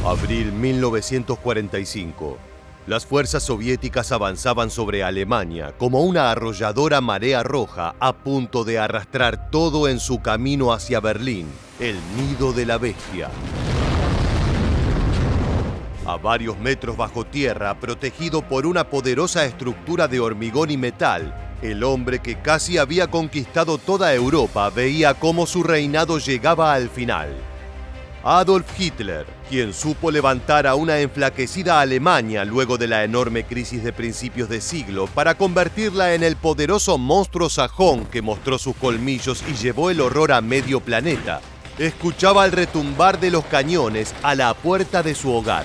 Abril 1945. Las fuerzas soviéticas avanzaban sobre Alemania como una arrolladora marea roja a punto de arrastrar todo en su camino hacia Berlín, el nido de la bestia. A varios metros bajo tierra, protegido por una poderosa estructura de hormigón y metal, el hombre que casi había conquistado toda Europa veía cómo su reinado llegaba al final. Adolf Hitler, quien supo levantar a una enflaquecida Alemania luego de la enorme crisis de principios de siglo para convertirla en el poderoso monstruo sajón que mostró sus colmillos y llevó el horror a medio planeta, escuchaba el retumbar de los cañones a la puerta de su hogar.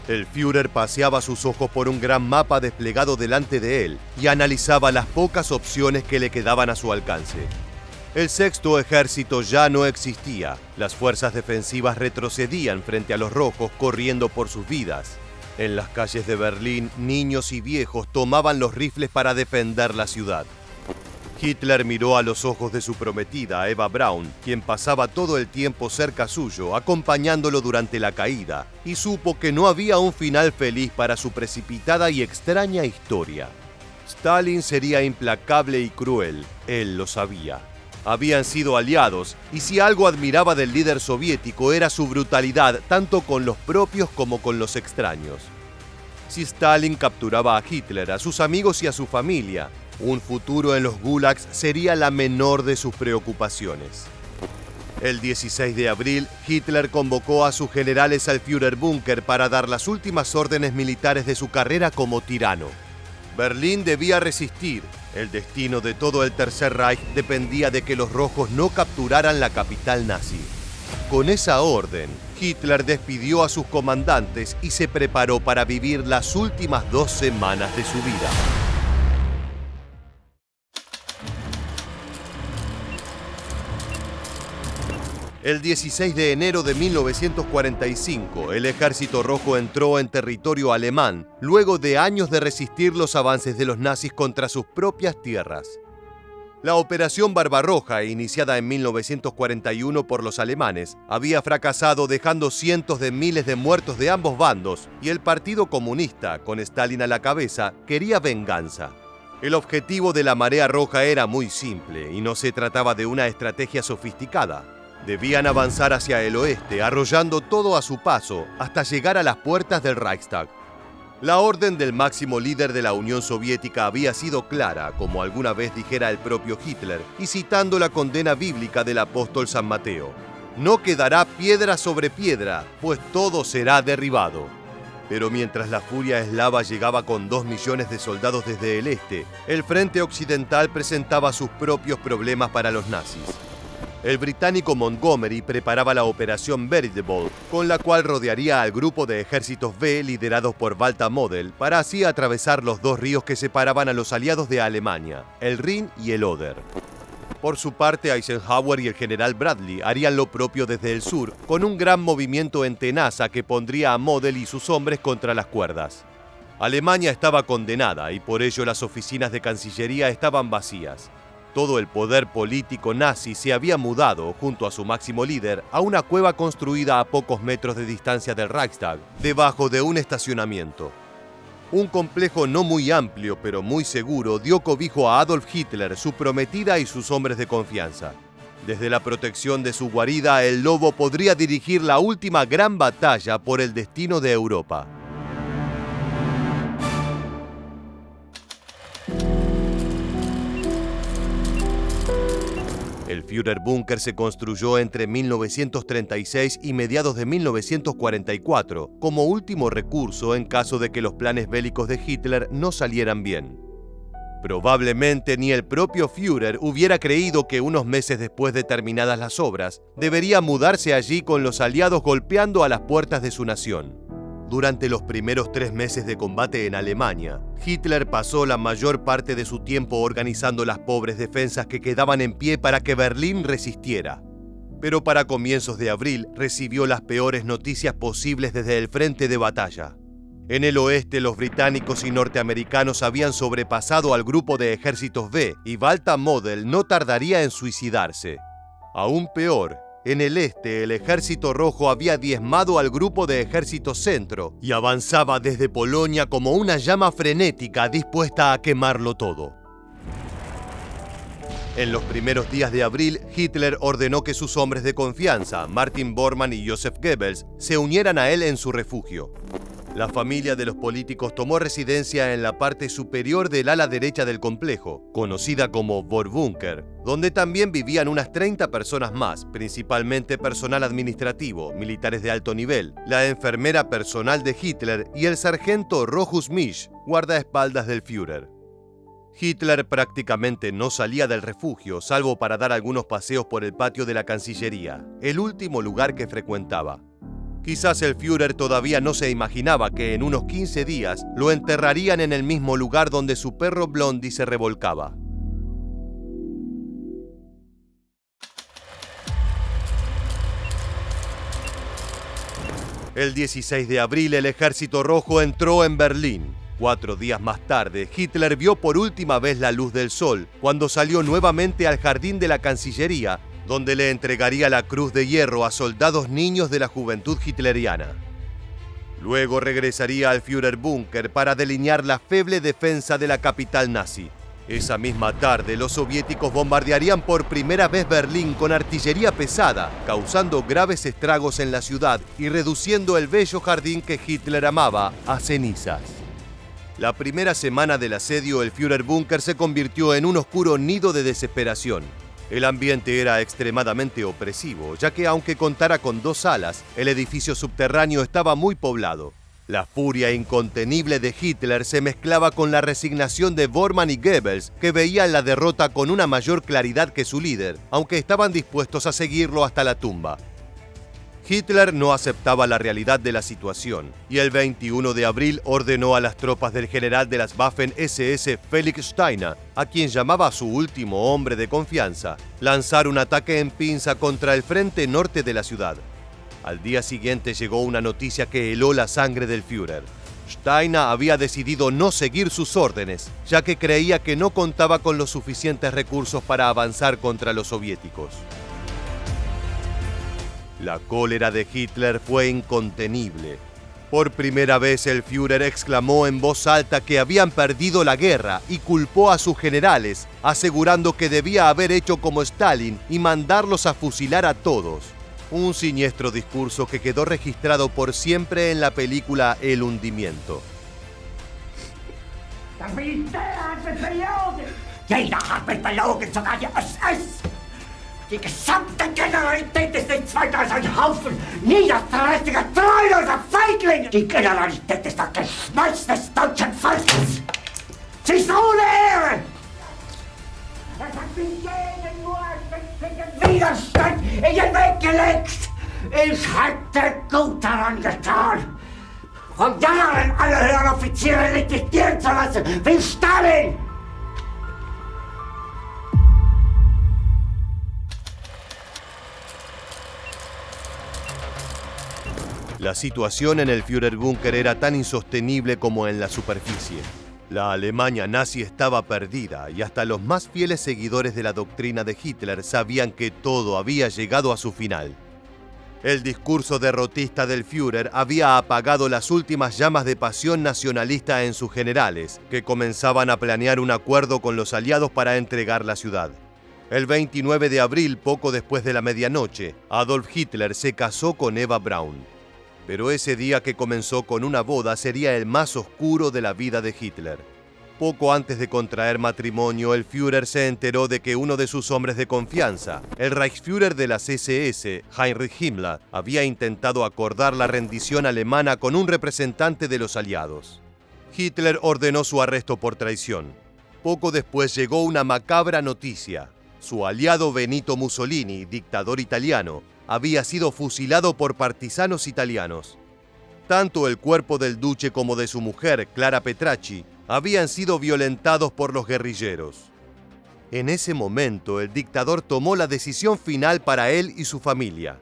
El Führer paseaba sus ojos por un gran mapa desplegado delante de él y analizaba las pocas opciones que le quedaban a su alcance. El sexto ejército ya no existía. Las fuerzas defensivas retrocedían frente a los rojos, corriendo por sus vidas. En las calles de Berlín, niños y viejos tomaban los rifles para defender la ciudad. Hitler miró a los ojos de su prometida, Eva Braun, quien pasaba todo el tiempo cerca suyo, acompañándolo durante la caída, y supo que no había un final feliz para su precipitada y extraña historia. Stalin sería implacable y cruel, él lo sabía. Habían sido aliados, y si algo admiraba del líder soviético era su brutalidad tanto con los propios como con los extraños. Si Stalin capturaba a Hitler, a sus amigos y a su familia, un futuro en los gulags sería la menor de sus preocupaciones. El 16 de abril, Hitler convocó a sus generales al Führerbunker para dar las últimas órdenes militares de su carrera como tirano. Berlín debía resistir. El destino de todo el Tercer Reich dependía de que los rojos no capturaran la capital nazi. Con esa orden, Hitler despidió a sus comandantes y se preparó para vivir las últimas 2 semanas de su vida. El 16 de enero de 1945, el Ejército Rojo entró en territorio alemán, luego de años de resistir los avances de los nazis contra sus propias tierras. La Operación Barbarroja, iniciada en 1941 por los alemanes, había fracasado dejando cientos de miles de muertos de ambos bandos, y el Partido Comunista, con Stalin a la cabeza, quería venganza. El objetivo de la Marea Roja era muy simple, y no se trataba de una estrategia sofisticada. Debían avanzar hacia el oeste, arrollando todo a su paso, hasta llegar a las puertas del Reichstag. La orden del máximo líder de la Unión Soviética había sido clara, como alguna vez dijera el propio Hitler, y citando la condena bíblica del apóstol San Mateo: «No quedará piedra sobre piedra, pues todo será derribado». Pero mientras la furia eslava llegaba con 2 millones de soldados desde el este, el frente occidental presentaba sus propios problemas para los nazis. El británico Montgomery preparaba la Operación Veritable, con la cual rodearía al grupo de ejércitos B liderados por Walter Model para así atravesar los 2 ríos que separaban a los aliados de Alemania, el Rin y el Oder. Por su parte, Eisenhower y el general Bradley harían lo propio desde el sur, con un gran movimiento en tenaza que pondría a Model y sus hombres contra las cuerdas. Alemania estaba condenada y por ello las oficinas de Cancillería estaban vacías. Todo el poder político nazi se había mudado, junto a su máximo líder, a una cueva construida a pocos metros de distancia del Reichstag, debajo de un estacionamiento. Un complejo no muy amplio, pero muy seguro, dio cobijo a Adolf Hitler, su prometida y sus hombres de confianza. Desde la protección de su guarida, el lobo podría dirigir la última gran batalla por el destino de Europa. El Führerbunker se construyó entre 1936 y mediados de 1944 como último recurso en caso de que los planes bélicos de Hitler no salieran bien. Probablemente ni el propio Führer hubiera creído que unos meses después de terminadas las obras, debería mudarse allí con los aliados golpeando a las puertas de su nación. Durante los primeros 3 meses de combate en Alemania, Hitler pasó la mayor parte de su tiempo organizando las pobres defensas que quedaban en pie para que Berlín resistiera. Pero para comienzos de abril recibió las peores noticias posibles desde el frente de batalla. En el oeste, los británicos y norteamericanos habían sobrepasado al grupo de ejércitos B y Walter Model no tardaría en suicidarse. Aún peor, En el este, el Ejército Rojo había diezmado al grupo de Ejército Centro y avanzaba desde Polonia como una llama frenética dispuesta a quemarlo todo. En los primeros días de abril, Hitler ordenó que sus hombres de confianza, Martin Bormann y Joseph Goebbels, se unieran a él en su refugio. La familia de los políticos tomó residencia en la parte superior del ala derecha del complejo, conocida como Vorbunker, donde también vivían unas 30 personas más, principalmente personal administrativo, militares de alto nivel, la enfermera personal de Hitler y el sargento Rochus Misch, guardaespaldas del Führer. Hitler prácticamente no salía del refugio, salvo para dar algunos paseos por el patio de la Cancillería, el último lugar que frecuentaba. Quizás el Führer todavía no se imaginaba que en unos 15 días lo enterrarían en el mismo lugar donde su perro Blondie se revolcaba. El 16 de abril el Ejército Rojo entró en Berlín. 4 días más tarde, Hitler vio por última vez la luz del sol cuando salió nuevamente al jardín de la Cancillería, donde le entregaría la Cruz de Hierro a soldados niños de la juventud hitleriana. Luego regresaría al Führerbunker para delinear la feble defensa de la capital nazi. Esa misma tarde, los soviéticos bombardearían por primera vez Berlín con artillería pesada, causando graves estragos en la ciudad y reduciendo el bello jardín que Hitler amaba a cenizas. La primera semana del asedio, el Führerbunker se convirtió en un oscuro nido de desesperación. El ambiente era extremadamente opresivo, ya que aunque contara con 2 salas, el edificio subterráneo estaba muy poblado. La furia incontenible de Hitler se mezclaba con la resignación de Bormann y Goebbels, que veían la derrota con una mayor claridad que su líder, aunque estaban dispuestos a seguirlo hasta la tumba. Hitler no aceptaba la realidad de la situación y el 21 de abril ordenó a las tropas del general de las Waffen-SS Felix Steiner, a quien llamaba su último hombre de confianza, lanzar un ataque en pinza contra el frente norte de la ciudad. Al día siguiente llegó una noticia que heló la sangre del Führer. Steiner había decidido no seguir sus órdenes, ya que creía que no contaba con los suficientes recursos para avanzar contra los soviéticos. La cólera de Hitler fue incontenible. Por primera vez el Führer exclamó en voz alta que habían perdido la guerra y culpó a sus generales, asegurando que debía haber hecho como Stalin y mandarlos a fusilar a todos. Un siniestro discurso que quedó registrado por siempre en la película El hundimiento. Die gesamte Generalität ist nichts weiter als ein Haufen niederträchtiger, treuloser Feiglinge. Die Generalität ist das Geschmeiß des deutschen Volkes. Sie ist ohne Ehre. Es hat mir jeden nur erschwinglichen Widerstand in den Weg gelegt. Ich hätte gut daran getan, von Jahren alle höheren Offiziere liquidieren zu lassen, wie Stalin. La situación en el Führerbunker era tan insostenible como en la superficie. La Alemania nazi estaba perdida y hasta los más fieles seguidores de la doctrina de Hitler sabían que todo había llegado a su final. El discurso derrotista del Führer había apagado las últimas llamas de pasión nacionalista en sus generales, que comenzaban a planear un acuerdo con los aliados para entregar la ciudad. El 29 de abril, poco después de la medianoche, Adolf Hitler se casó con Eva Braun. Pero ese día, que comenzó con una boda, sería el más oscuro de la vida de Hitler. Poco antes de contraer matrimonio, el Führer se enteró de que uno de sus hombres de confianza, el Reichsführer de las SS, Heinrich Himmler, había intentado acordar la rendición alemana con un representante de los aliados. Hitler ordenó su arresto por traición. Poco después llegó una macabra noticia. Su aliado Benito Mussolini, dictador italiano, había sido fusilado por partisanos italianos. Tanto el cuerpo del duque como de su mujer, Clara Petracci, habían sido violentados por los guerrilleros. En ese momento, el dictador tomó la decisión final para él y su familia.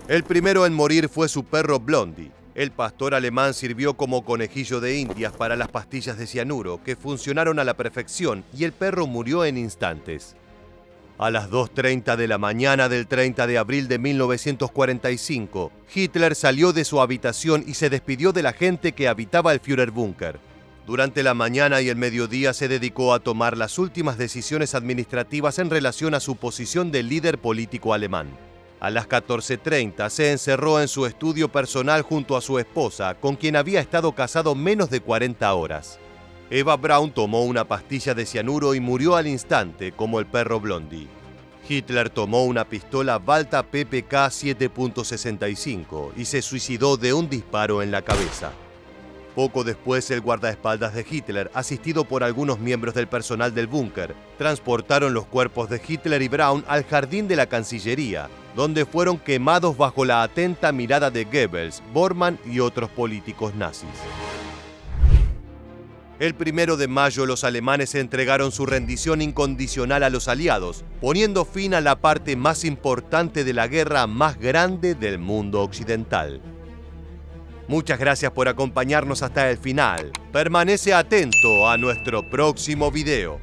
El primero en morir fue su perro Blondie. El pastor alemán sirvió como conejillo de indias para las pastillas de cianuro, que funcionaron a la perfección, y el perro murió en instantes. A las 2:30 de la mañana del 30 de abril de 1945, Hitler salió de su habitación y se despidió de la gente que habitaba el Führerbunker. Durante la mañana y el mediodía se dedicó a tomar las últimas decisiones administrativas en relación a su posición de líder político alemán. A las 14:30 se encerró en su estudio personal junto a su esposa, con quien había estado casado menos de 40 horas. Eva Braun tomó una pastilla de cianuro y murió al instante, como el perro Blondie. Hitler tomó una pistola Walther PPK 7.65 y se suicidó de un disparo en la cabeza. Poco después, el guardaespaldas de Hitler, asistido por algunos miembros del personal del búnker, transportaron los cuerpos de Hitler y Braun al jardín de la Cancillería, donde fueron quemados bajo la atenta mirada de Goebbels, Bormann y otros políticos nazis. El 1 de mayo los alemanes entregaron su rendición incondicional a los aliados, poniendo fin a la parte más importante de la guerra más grande del mundo occidental. Muchas gracias por acompañarnos hasta el final. Permanece atento a nuestro próximo video.